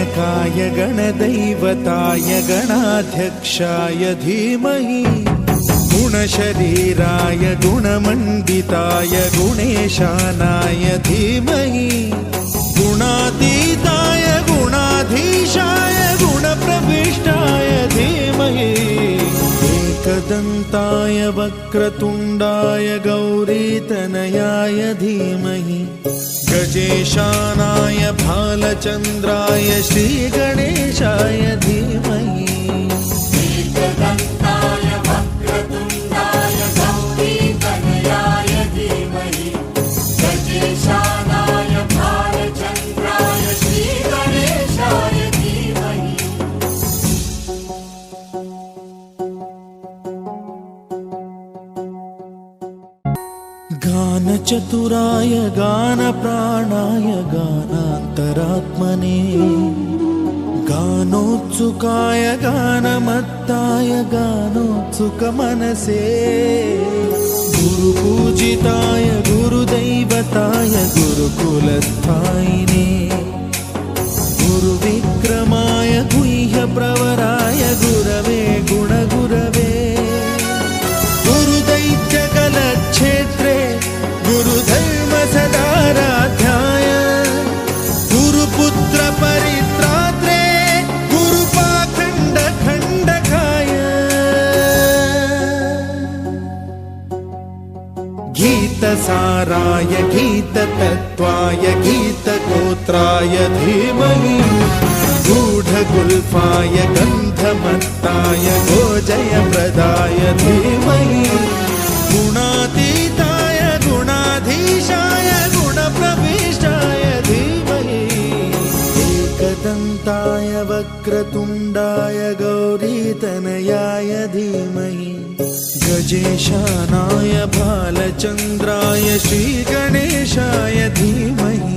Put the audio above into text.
गणनायकाय गणदैवताय गणाध्यक्षाय धीमहि गुणशरीराय गुणमण्डिताय गुणेशानाय धीमहि गुणातीताय गुणाधीशाय गुणप्रविष्टाय धीमहि एकदन्ताय वक्रतुण्डाय गौरीतनयाय धीमहि गजेशानाय भालचन्द्राय श्रीगणेशाय धीमहि एकदन्ताय वक्रतुण्डाय गौरीतनयाय धीमहि गजेशानाय भालचन्द्राय श्रीगणेशाय धीमहि गानचतुराय गानप्राणाय गानान्तरात्मने गानोत्सुकाय गानमत्ताय गानोत्सुकमनसे गुरुपूजिताय गुरुदैवताय गुरुकुलस्थायिने गुरुविक्रमाय गुह्यप्रवराय गुरवे गुणगुरवे गुरुदैत्यकलक्षेत्रे गुरुधर्मसदाराध्याय गुरुपुत्र परित्रात्रे गुरुपाखण्डखण्डकाय गीतसाराय गीततत्त्वाय गीतगोत्राय धीमहि गूढगुल्फाय गन्धमत्ताय गोजयप्रदाय धीमहि गुणातीताय गुणाधीशाय गुणप्रविष्टाय धीमहि एकदन्ताय वक्रतुण्डाय गौरीतनयाय धीमहि गजेशानाय भालचन्द्राय श्रीगणेशाय धीमहि